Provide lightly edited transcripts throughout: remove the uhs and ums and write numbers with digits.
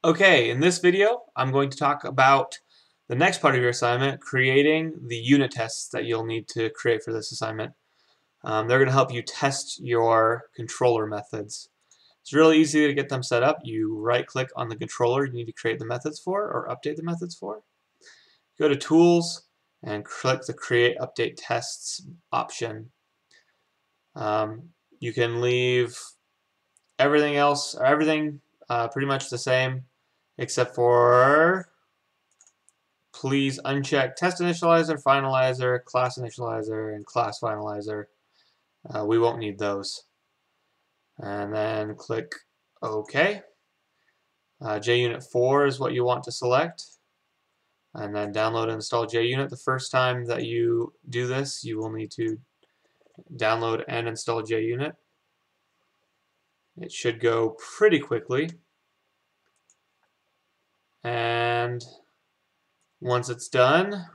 Okay, in this video, I'm going to talk about the next part of your assignment, creating the unit tests that you'll need to create for this assignment. They're going to help you test your controller methods. It's really easy to get them set up. You right-click on the controller you need to create the methods for or update the methods for. Go to Tools and click the Create Update Tests option. You can leave everything else, or everything pretty much the same, except for please uncheck test initializer, finalizer, class initializer, and class finalizer. We won't need those. And then click OK. JUnit 4 is what you want to select. And then download and install JUnit. The first time that you do this, you will need to download and install JUnit. It should go pretty quickly. And once it's done,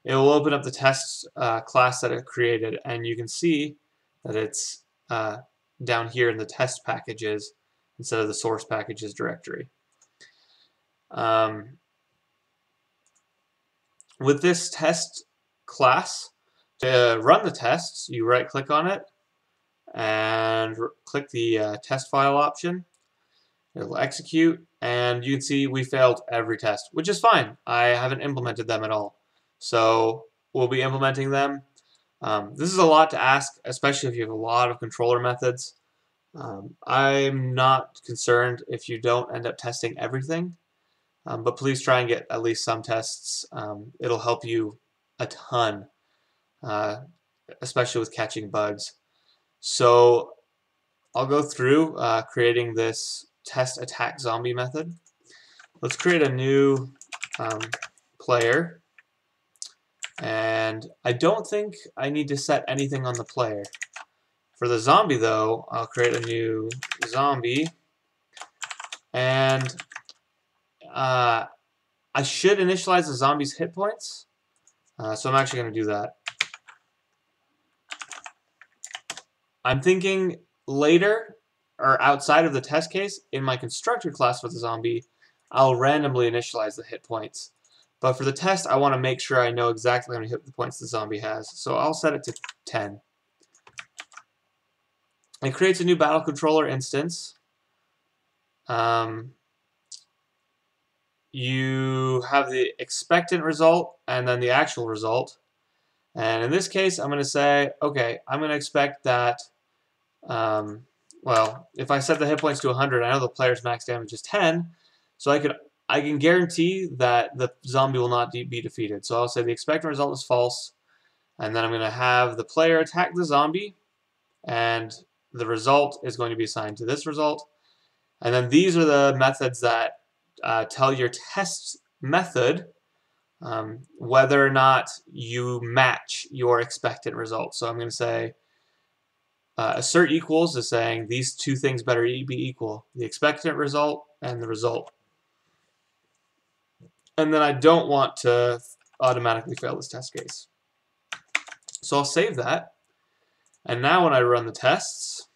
it will open up the test class that it created, and you can see that it's down here in the test packages instead of the source packages directory. With this test class, to run the tests, you right-click on it and click the test file option. It'll execute, and you can see we failed every test, which is fine. I haven't implemented them at all. So we'll be implementing them. This is a lot to ask, especially if you have a lot of controller methods. I'm not concerned if you don't end up testing everything, but please try and get at least some tests. It'll help you a ton, especially with catching bugs. So I'll go through creating this test attack zombie method. Let's create a new player. And I don't think I need to set anything on the player. For the zombie, though, I'll create a new zombie. And I should initialize the zombie's hit points. So I'm actually going to do that. I'm thinking later, or outside of the test case, in my constructor class for the zombie, I'll randomly initialize the hit points. But for the test, I want to make sure I know exactly how many hit points the zombie has. So I'll set it to 10. It creates a new battle controller instance. You have the expectant result and then the actual result. And in this case, I'm going to say, okay, I'm going to expect that, well, if I set the hit points to 100, I know the player's max damage is 10, so I can guarantee that the zombie will not be defeated. So I'll say the expected result is false, and then I'm going to have the player attack the zombie, and the result is going to be assigned to this result. And then these are the methods that tell your test method whether or not you match your expected result. So I'm going to say assert equals is saying these two things better be equal, the expected result and the result. And then I don't want to automatically fail this test case. So I'll save that. And now when I run the tests,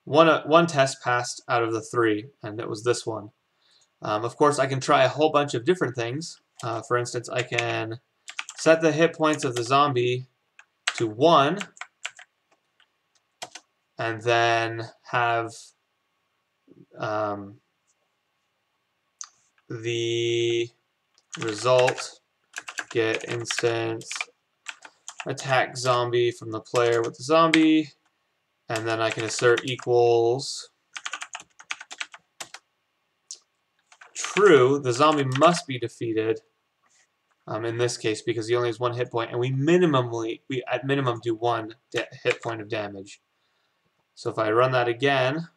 one test passed out of the 3, and it was this one. Of course, I can try a whole bunch of different things. For instance, I can set the hit points of the zombie to 1, and then have the result get instance attack zombie from the player with the zombie, and then I can assert equals true. The zombie must be defeated in this case because he only has 1 hit point, and we at minimum do 1 hit point of damage. So if I run that again,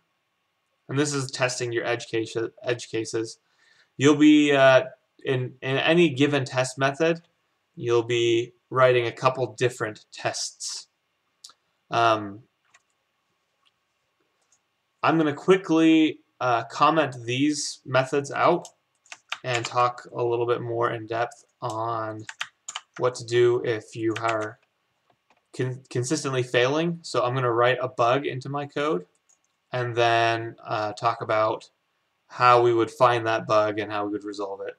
and this is testing your edge cases, you'll be in any given test method, you'll be writing a couple different tests. I'm going to quickly comment these methods out and talk a little bit more in depth on what to do if you are consistently failing. So I'm going to write a bug into my code and then talk about how we would find that bug and how we would resolve it.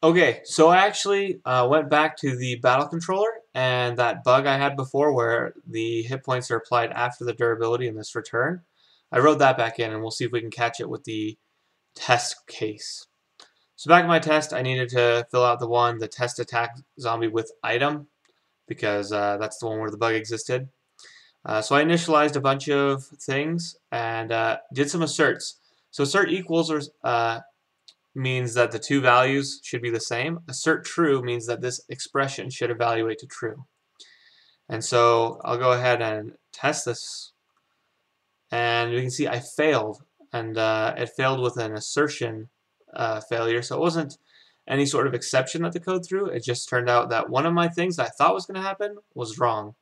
Okay, so I actually went back to the battle controller, and that bug I had before where the hit points are applied after the durability in this return, I wrote that back in, and we'll see if we can catch it with the test case. So back in my test, I needed to fill out the test attack zombie with item, because that's the one where the bug existed. So I initialized a bunch of things and did some asserts. So assert equals means that the two values should be the same. Assert true means that this expression should evaluate to true. And so I'll go ahead and test this, and you can see I failed, and it failed with an assertion failure. So it wasn't any sort of exception that the code threw. It just turned out that one of my things that I thought was going to happen was wrong.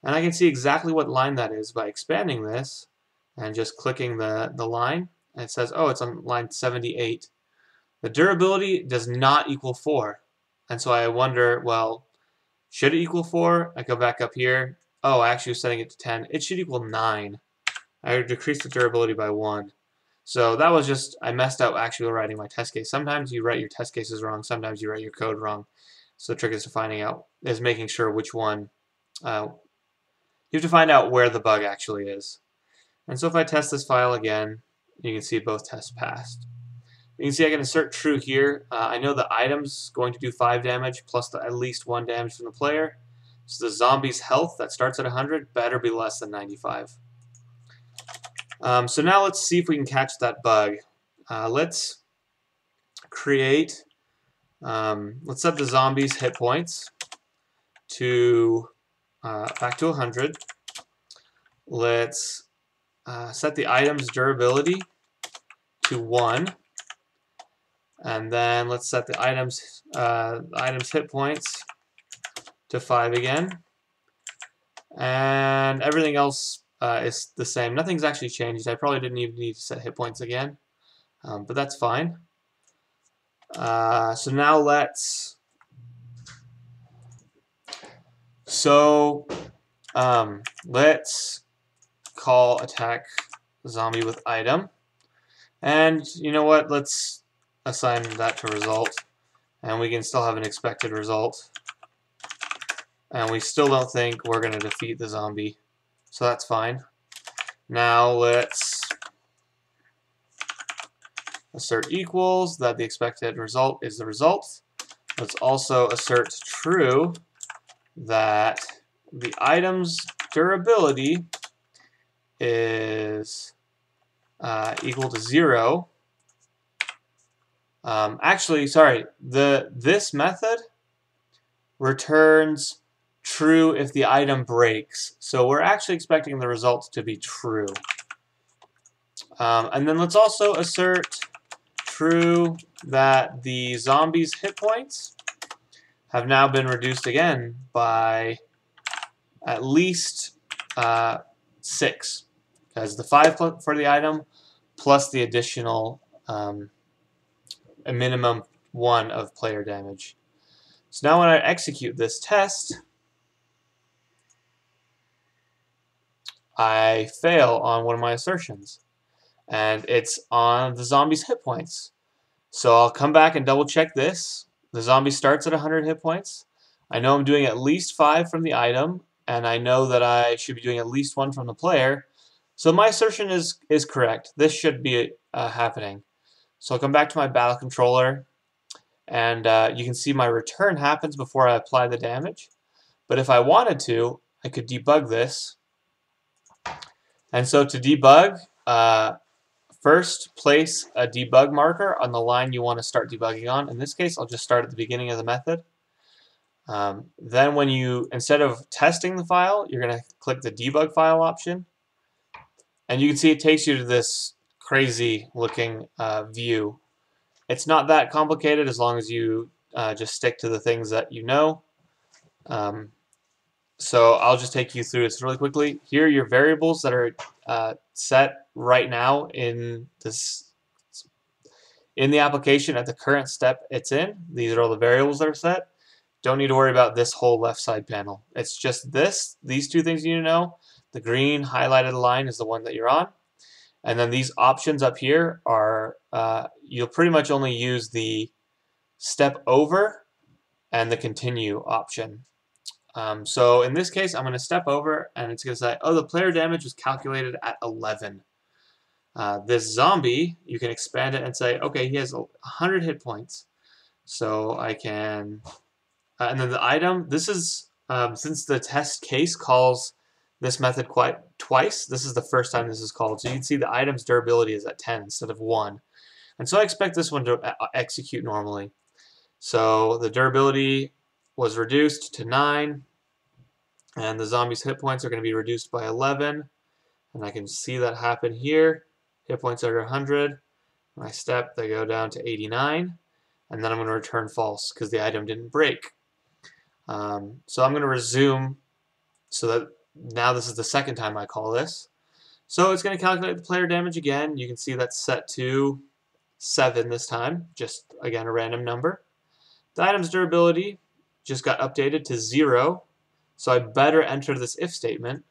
And I can see exactly what line that is by expanding this and just clicking the line. And it says, oh, it's on line 78. The durability does not equal 4. And so I wonder, well, should it equal 4? I go back up here. Oh, I actually was setting it to 10. It should equal 9. I decreased the durability by 1. So that was just, I messed up actually writing my test case. Sometimes you write your test cases wrong. Sometimes you write your code wrong. So the trick is making sure which one. You have to find out where the bug actually is. And so if I test this file again, you can see both tests passed. You can see I can assert true here. I know the item's going to do 5 damage plus at least 1 damage from the player. So the zombie's health that starts at 100 better be less than 95. So now let's see if we can catch that bug. Let's create, let's set the zombie's hit points to back to 100. Let's set the item's durability to 1. And then let's set the item's hit points to 5 again. And everything else is the same. Nothing's actually changed. I probably didn't even need to set hit points again. But that's fine. So now let's call attack zombie with item. And you know what? Let's assign that to result, and we can still have an expected result, and we still don't think we're going to defeat the zombie, so that's fine. Now let's assert equals that the expected result is the result. Let's also assert true that the item's durability is equal to 0. Actually, sorry, this method returns true if the item breaks. So we're actually expecting the result to be true. And then let's also assert true that the zombie's hit points have now been reduced again by at least 6. Because the 5 for the item plus the additional a minimum 1 of player damage. So now when I execute this test, I fail on one of my assertions, and it's on the zombie's hit points. So I'll come back and double check this. The zombie starts at 100 hit points. I know I'm doing at least 5 from the item, and I know that I should be doing at least 1 from the player. So my assertion is correct. This should be happening. So I'll come back to my battle controller, and you can see my return happens before I apply the damage. But if I wanted to, I could debug this. And so to debug, first place a debug marker on the line you want to start debugging on. In this case, I'll just start at the beginning of the method. Then when instead of testing the file, you're going to click the debug file option. And you can see it takes you to this crazy looking view. It's not that complicated as long as you just stick to the things that you know. So I'll just take you through this really quickly. Here are your variables that are set right now in the application at the current step it's in. These are all the variables that are set. don't need to worry about this whole left side panel. It's just these two things you need to know. The green highlighted line is the one that you're on. And then these options up here are, you'll pretty much only use the step over and the continue option. So in this case, I'm going to step over and it's going to say, oh, the player damage was calculated at 11. This zombie, you can expand it and say, okay, he has 100 hit points. So I can, and then the item, this is, since the test case calls this method twice, this is the first time this is called. So you can see the item's durability is at 10 instead of 1. And so I expect this one to execute normally. So the durability was reduced to 9, and the zombie's hit points are going to be reduced by 11. And I can see that happen here. Hit points are 100. When I step, they go down to 89. And then I'm going to return false because the item didn't break. So I'm going to resume so that now this is the second time I call this. So it's going to calculate the player damage again. You can see that's set to 7 this time, just again a random number. The item's durability just got updated to 0, so I better enter this if statement,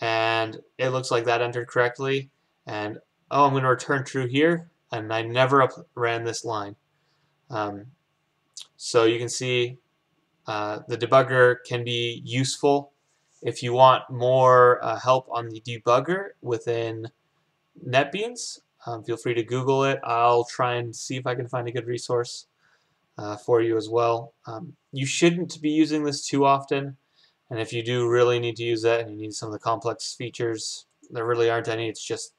and it looks like that entered correctly, and oh, I'm going to return true here, and I never ran this line. So you can see the debugger can be useful. If you want more help on the debugger within NetBeans, feel free to Google it. I'll try and see if I can find a good resource for you as well. You shouldn't be using this too often, and if you do really need to use it and you need some of the complex features, there really aren't any. It's just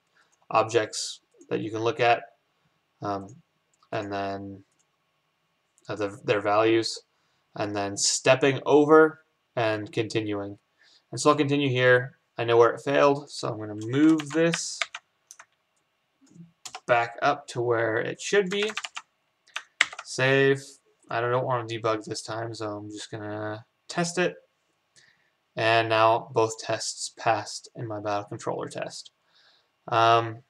objects that you can look at, and then their values, and then stepping over and continuing. And so I'll continue here. I know where it failed, so I'm going to move this back up to where it should be. Save. I don't want to debug this time, so I'm just going to test it. And now both tests passed in my battle controller test. So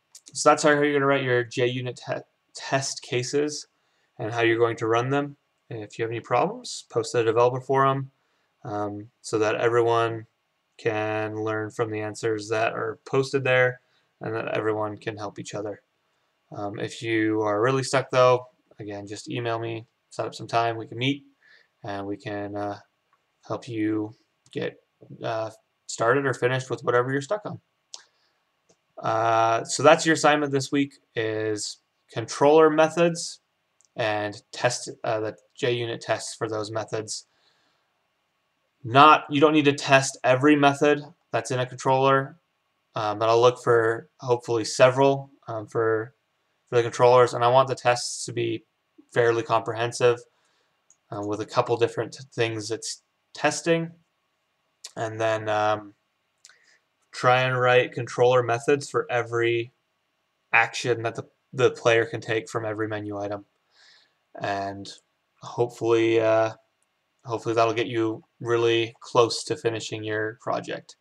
that's how you're going to write your JUnit test cases and how you're going to run them. If you have any problems, post to the developer forum so that everyone can learn from the answers that are posted there and that everyone can help each other. If you are really stuck though, again, just email me, set up some time, we can meet, and we can help you get started or finished with whatever you're stuck on. So that's your assignment this week, is controller methods and test the JUnit tests for those methods. You don't need to test every method that's in a controller, but I'll look for hopefully several for the controllers, and I want the tests to be fairly comprehensive with a couple different things it's testing, and then try and write controller methods for every action that the player can take from every menu item, and hopefully that'll get you really close to finishing your project.